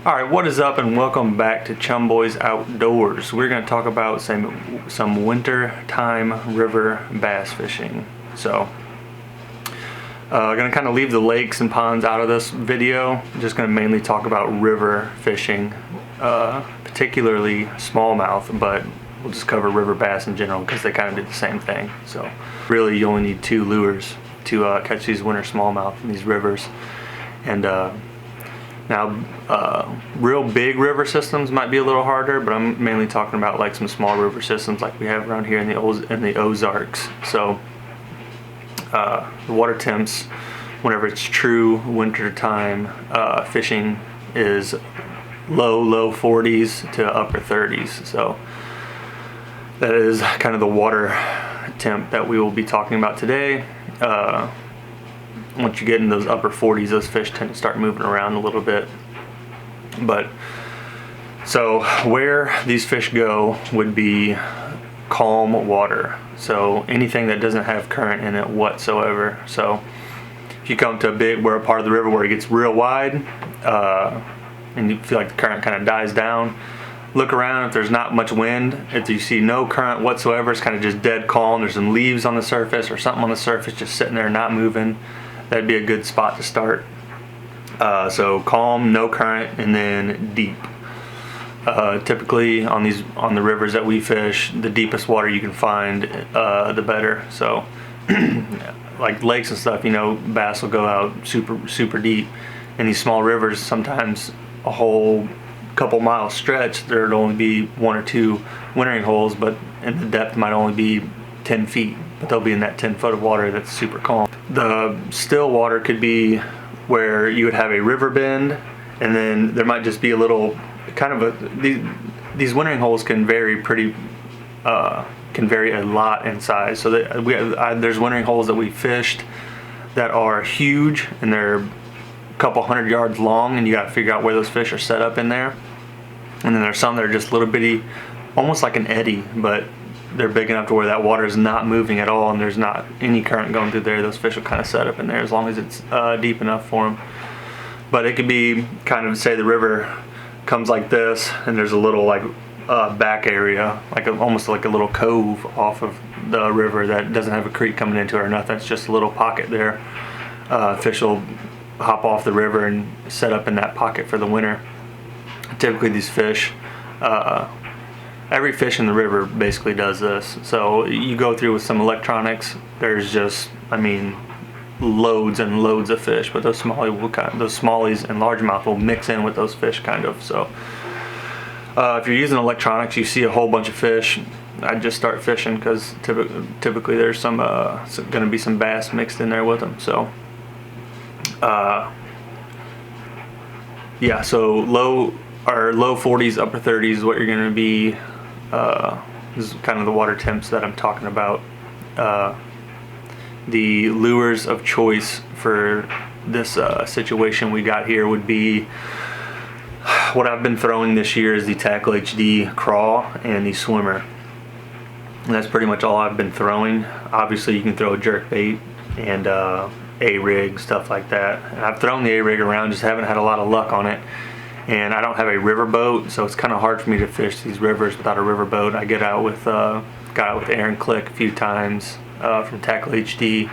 Alright, what is up and welcome back to Chum Boys Outdoors. We're going to talk about some winter time river bass fishing. So, I'm going to kind of leave the lakes and ponds out of this video. I'm just going to mainly talk about river fishing, particularly smallmouth, but we'll just cover river bass in general because they kind of do the same thing. So, really you only need 2 lures to catch these winter smallmouth in these rivers. And now, real big river systems might be a little harder, but I'm mainly talking about like some small river systems like we have around here in the Ozarks. So, the water temps, whenever it's true winter time, fishing is low 40s to upper 30s. So, that is kind of the water temp that we will be talking about today. Once you get in those upper 40s, those fish tend to start moving around a little bit. But so where these fish go would be calm water. So anything that doesn't have current in it whatsoever. So if you come to a part of the river where it gets real wide, and you feel like the current kind of dies down, look around. If there's not much wind, if you see no current whatsoever, it's kind of just dead calm. There's some leaves on the surface or something on the surface just sitting there not moving. That'd be a good spot to start. So calm, no current, and then deep. Typically on the rivers that we fish, the deepest water you can find, the better. So like lakes and stuff, you know, bass will go out super deep. In these small rivers, sometimes a whole couple mile stretch, there'd only be 1 or 2 wintering holes, but and the depth might only be 10 feet. But they'll be in that 10 foot of water that's super calm. The still water could be where you would have a river bend, and then there might just be a little kind of these wintering holes can vary a lot in size. So there's wintering holes that we fished that are huge and they're a couple 100 yards long, and you got to figure out where those fish are set up in there. And then there's some that are just little bitty, almost like an eddy, but they're big enough to where that water is not moving at all and there's not any current going through there. Those fish will kind of set up in there as long as it's deep enough for them. But it could be kind of, say the river comes like this and there's a little like back area, like almost like a little cove off of the river that doesn't have a creek coming into it or nothing. It's just a little pocket there. Fish will hop off the river and set up in that pocket for the winter. Typically these fish, every fish in the river basically does this. So you go through with some electronics, there's just, I mean, loads and loads of fish, but those smallies and largemouth will mix in with those fish kind of. So if you're using electronics, you see a whole bunch of fish, I'd just start fishing because typically there's some going to be some bass mixed in there with them. So yeah, so low 40s, upper 30s is what you're going to be. This is kind of the water temps that I'm talking about. The lures of choice for this situation we got here would be what I've been throwing this year is the Tackle HD craw and the swimmer. And that's pretty much all I've been throwing. Obviously you can throw a jerkbait and A-rig, stuff like that. And I've thrown the A-rig around, just haven't had a lot of luck on it. And I don't have a river boat, so it's kind of hard for me to fish these rivers without a river boat. I got out with Aaron Click a few times from Tackle HD,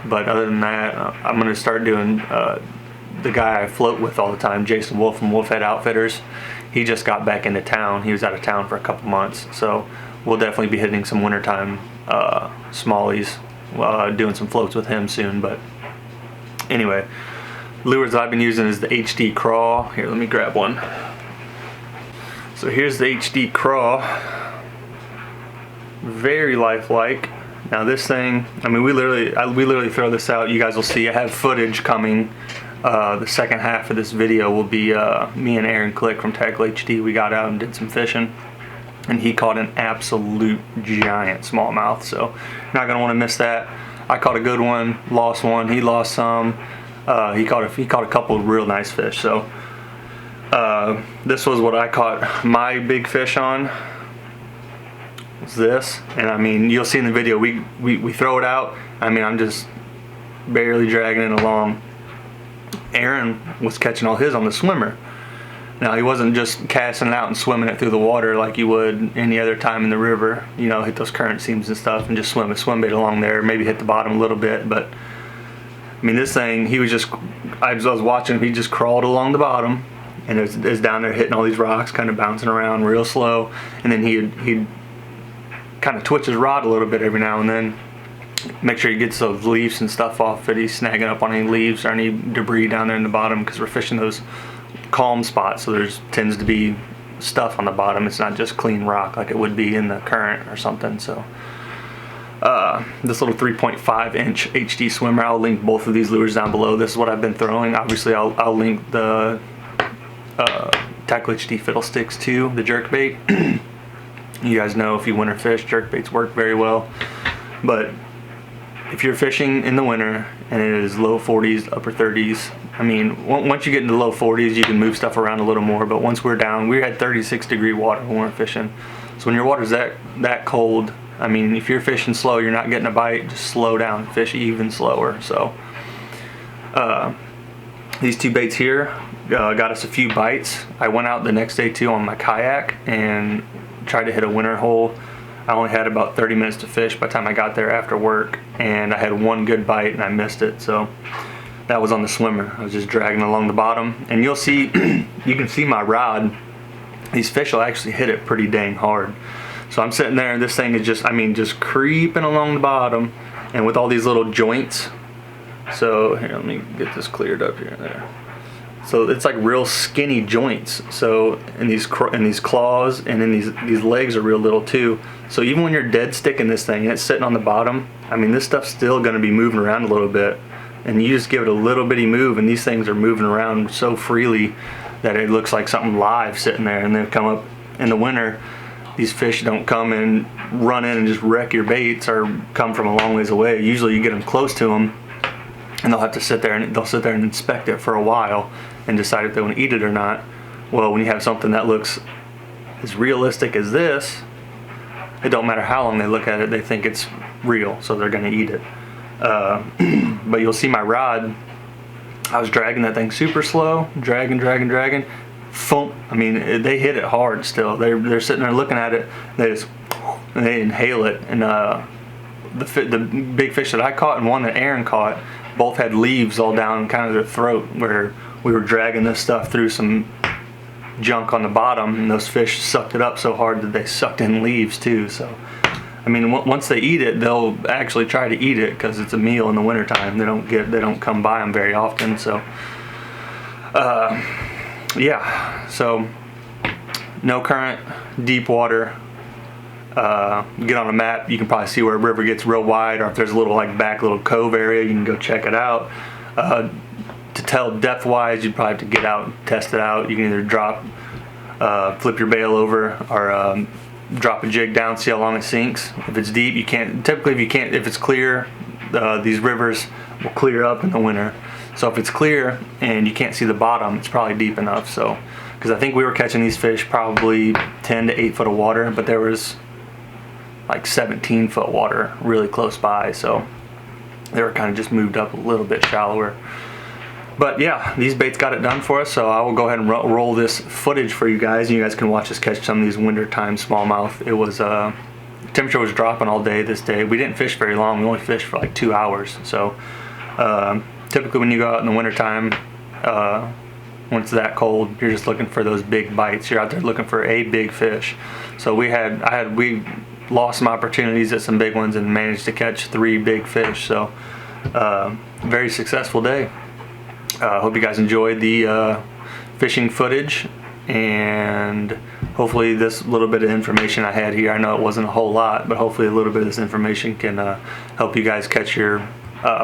but other than that, I'm going to start doing the guy I float with all the time, Jason Wolf from Wolfhead Outfitters. He just got back into town. He was out of town for a couple months, so we'll definitely be hitting some wintertime smallies, doing some floats with him soon. But anyway, lures that I've been using is the HD craw. Here, let me grab one. So here's the HD craw. Very lifelike. Now this thing, I mean, we literally throw this out. You guys will see I have footage coming. The second half of this video will be me and Aaron Click from Tackle HD. We got out and did some fishing, and he caught an absolute giant smallmouth. So you're not gonna want to miss that. I caught a good one, lost one. He lost some. He caught a couple of real nice fish. So this was what I caught my big fish on. Was this, and I mean, you'll see in the video we throw it out. I mean, I'm just barely dragging it along. Aaron was catching all his on the swimmer. Now, he wasn't just casting it out and swimming it through the water like you would any other time in the river, you know, hit those current seams and stuff and just swim a swim bait along there, maybe hit the bottom a little bit. But I mean, this thing, he was just, I was watching him, he just crawled along the bottom and is down there hitting all these rocks, kind of bouncing around real slow. And then he'd kind of twitch his rod a little bit every now and then, make sure he gets those leaves and stuff off it. He's snagging up on any leaves or any debris down there in the bottom, because we're fishing those calm spots, so there's tends to be stuff on the bottom. It's not just clean rock like it would be in the current or something. So this little 3.5 inch HD swimmer, I'll link both of these lures down below. This is what I've been throwing. Obviously I'll link the Tackle HD Fiddle Styx 2, the jerkbait. You guys know, if you winter fish, jerkbaits work very well. But if you're fishing in the winter and it is low 40s, upper 30s, I mean, once you get into low 40s, you can move stuff around a little more. But once we're down, we had 36-degree water when we were fishing. So when your water's that cold, I mean, if you're fishing slow, you're not getting a bite, just slow down, fish even slower. So these two baits here got us a few bites. I went out the next day too on my kayak and tried to hit a winter hole. I only had about 30 minutes to fish by the time I got there after work, and I had one good bite and I missed it. So that was on the swimmer. I was just dragging along the bottom, and you'll see, you can see my rod. These fish will actually hit it pretty dang hard. So I'm sitting there and this thing is just, I mean, just creeping along the bottom, and with all these little joints. So here, let me get this cleared up here and there. So it's like real skinny joints. So in these claws, and then these legs are real little too. So even when you're dead sticking this thing and it's sitting on the bottom, I mean, this stuff's still going to be moving around a little bit. And you just give it a little bitty move, and these things are moving around so freely that it looks like something live sitting there. And then come up in the winter, these fish don't come and run in and just wreck your baits or come from a long ways away. Usually you get them close to them, and they'll have to sit there and inspect it for a while and decide if they want to eat it or not. Well, when you have something that looks as realistic as this, it don't matter how long they look at it, they think it's real, so they're going to eat it. But you'll see my rod, I was dragging that thing super slow, dragging. Thump. I mean, they hit it hard still. They're sitting there looking at it, and they inhale it. And the big fish that I caught and one that Aaron caught both had leaves all down kind of their throat, where we were dragging this stuff through some junk on the bottom, and those fish sucked it up so hard that they sucked in leaves too. So I mean, once they eat it, they'll actually try to eat it because it's a meal in the wintertime. They don't come by them very often. So yeah, so no current, deep water. Get on a map, you can probably see where a river gets real wide, or if there's a little back little cove area, you can go check it out. To tell depth wise, you'd probably have to get out and test it out. You can either flip your bail over, or drop a jig down, see how long it sinks. If it's deep, you can't, typically if it's clear, these rivers will clear up in the winter. So if it's clear and you can't see the bottom, it's probably deep enough. So, because I think we were catching these fish probably 10 to 8 foot of water, but there was like 17-foot water really close by, so they were kind of just moved up a little bit shallower. But yeah, these baits got it done for us, so I will go ahead and roll this footage for you guys, and you guys can watch us catch some of these wintertime smallmouth. It was temperature was dropping all day this day. We didn't fish very long. We only fished for like 2 hours. So typically when you go out in the wintertime, when it's that cold, you're just looking for those big bites. You're out there looking for a big fish. So we lost some opportunities at some big ones and managed to catch 3 big fish. So very successful day. Hope you guys enjoyed the fishing footage, and hopefully this little bit of information I had here, I know it wasn't a whole lot, but hopefully a little bit of this information can help you guys catch your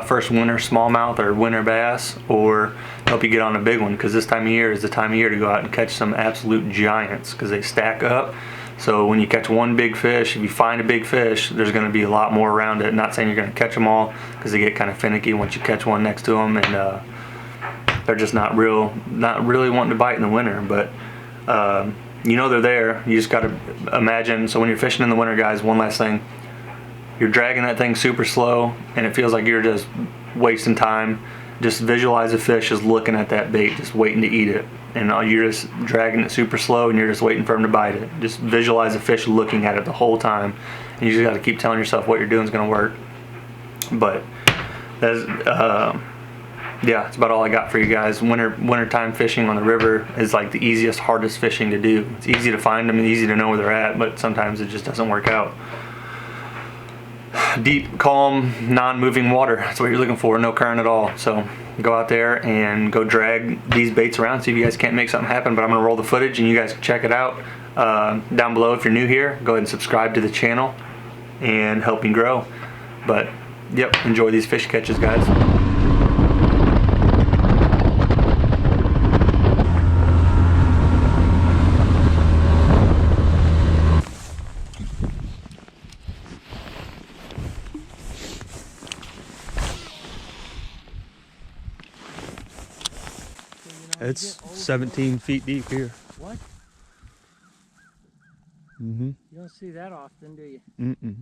first winter smallmouth or winter bass, or help you get on a big one, because this time of year is the time of year to go out and catch some absolute giants, because they stack up. So when you catch one big fish, if you find a big fish, there's going to be a lot more around it. Not saying you're going to catch them all, because they get kind of finicky once you catch one next to them, and they're just not really wanting to bite in the winter. But you know they're there. You just got to imagine. So when you're fishing in the winter, guys, one last thing, you're dragging that thing super slow, and it feels like you're just wasting time. just visualize a fish is looking at that bait, just waiting to eat it. And you're just dragging it super slow and you're just waiting for him to bite it. Just visualize a fish looking at it the whole time. And you just got to keep telling yourself what you're doing is going to work. But that's, yeah, that's about all I got for you guys. Wintertime fishing on the river is like the easiest, hardest fishing to do. It's easy to find them and easy to know where they're at, but sometimes it just doesn't work out. Deep, calm, non-moving water. That's what you're looking for. No current at all. So go out there and go drag these baits around. See if you guys can't make something happen. But I'm gonna roll the footage and you guys can check it out. Down below, if you're new here, go ahead and subscribe to the channel and help me grow. But yep, enjoy these fish catches, guys. It's 17 feet deep here. What? Mm-hmm. You don't see that often, do you? Mm-mm.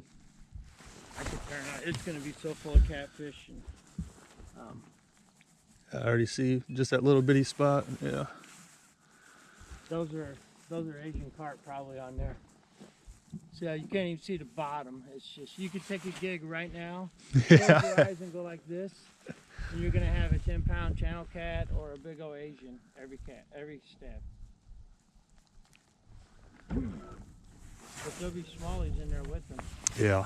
I could turn out. It's going to be so full of catfish. And, I already see just that little bitty spot. Yeah. those are Asian carp probably on there. See how you can't even see the bottom. It's just, you could take a gig right now, close your eyes and go like this, and you're gonna have a 10-pound channel cat or a big old Asian every step. But there'll be smallies in there with them. Yeah.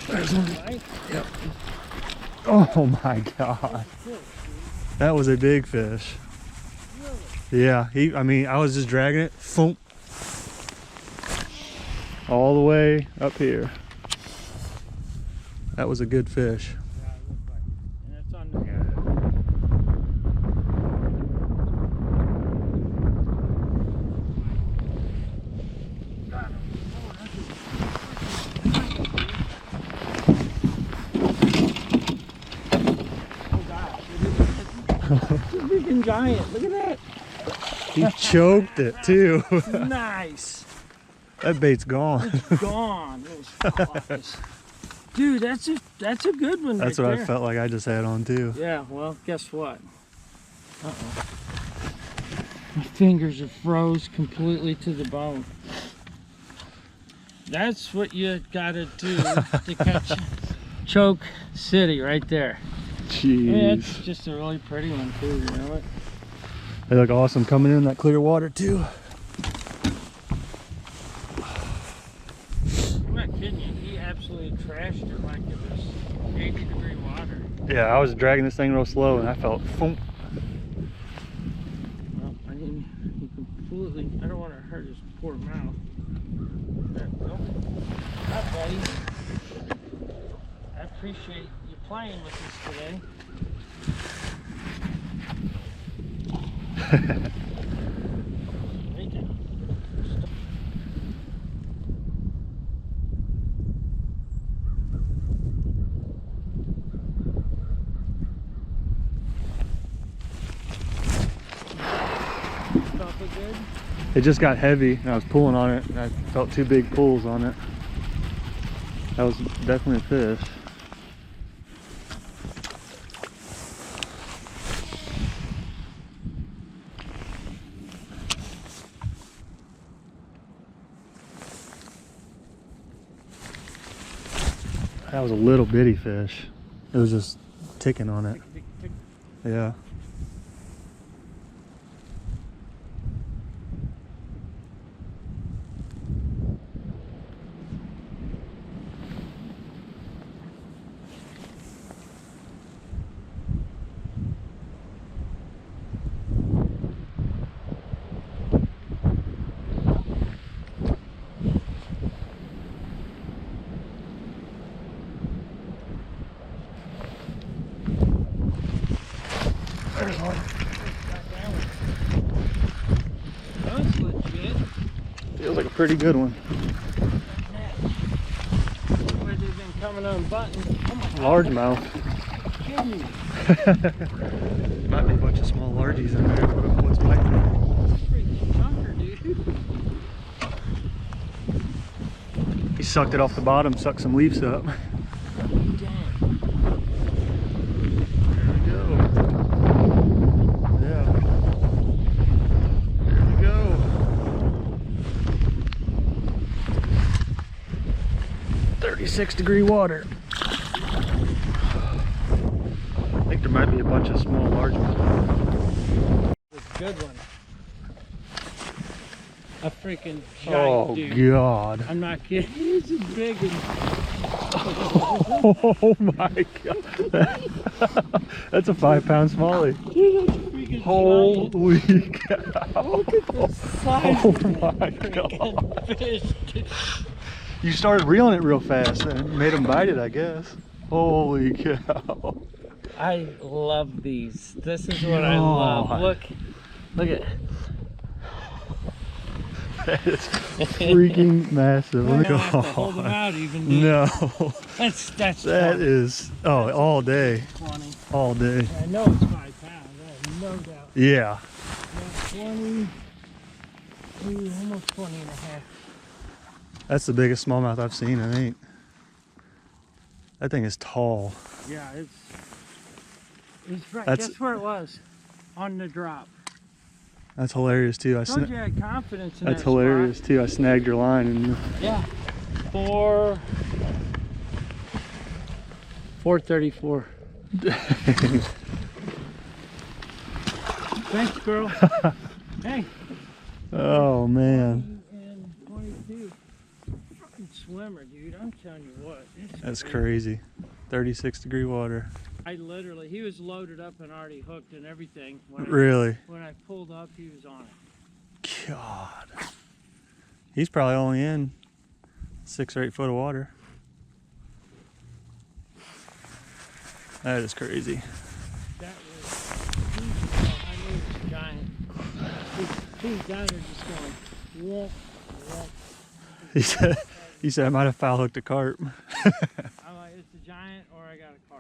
There's one. Right? Yep. Oh my God. That was a big fish. Really? Yeah, I mean, I was just dragging it, thump, all the way up here. That was a good fish. Yeah, it looks like it. And it's on the freaking giant. Look at that. He choked it too. Nice. That bait's gone. It's gone. Those dude, that's a good one. That's right what there. I felt like I just had on too. Yeah, well, guess what? My fingers are froze completely to the bone. That's what you gotta do to catch Choke City right there. Jeez. Yeah, it's just a really pretty one too, you know what? They look awesome coming in that clear water too. I'm not kidding you, he absolutely trashed it like it was 80-degree water. Yeah, I was dragging this thing real slow and I felt thump. Well, I mean, he completely, I don't want to hurt his poor mouth. There we go. Hi, buddy. I appreciate you playing with us today. Lay down. Felt it good? It just got heavy and I was pulling on it and I felt two big pulls on it. That was definitely a fish. That was a little bitty fish. It was just ticking on it. Tick, tick. Yeah. That was legit. Feels like a pretty good one. Where they've been coming unbuttoned. Oh my God. Largemouth. Kidding me. Might be a bunch of small largies in there. What's biting? Freaking chunker, dude. He sucked it off the bottom, sucked some leaves up. Dang. There we go. Yeah. There we go. .36-degree water. I think there might be a bunch of small largemouth. It's a good one. A freaking giant dude. Oh God. I'm not kidding. He's a big one. Oh my God. That's a 5-pound smallie. Dude, that's freaking Holy giant. cow. Look at the size Oh of that my freaking God. fish, dude. You started reeling it real fast and made him bite it, I guess. Holy cow. I love these. This is what I love. God. Look at That is freaking massive. I Look don't have to hold them out even. Dude. No. That's That 20. is, oh, all day. 20. All day. I know it's 5 pounds. I have no doubt. Yeah. Yeah, 20, almost 20 and a half. That's the biggest smallmouth I've seen, I think. That thing is tall. Yeah, it's right. That's- Guess where it was? On the drop. That's hilarious too. I told you I had confidence in That's that hilarious spot. too. I snagged your line and Yeah. 434. Thanks, girl. Hey. oh man. And 22. Fucking swimmer, dude. I'm telling you what. That's crazy. 36-degree water. I literally, he was loaded up and already hooked and everything. Really? When I pulled up, he was on it. God. He's probably only in 6 or 8 foot of water. That is crazy. That was, I knew it was a giant. He was down there just going, whoop, whoop. He said I might have foul hooked a carp. I'm like, it's a giant or I got a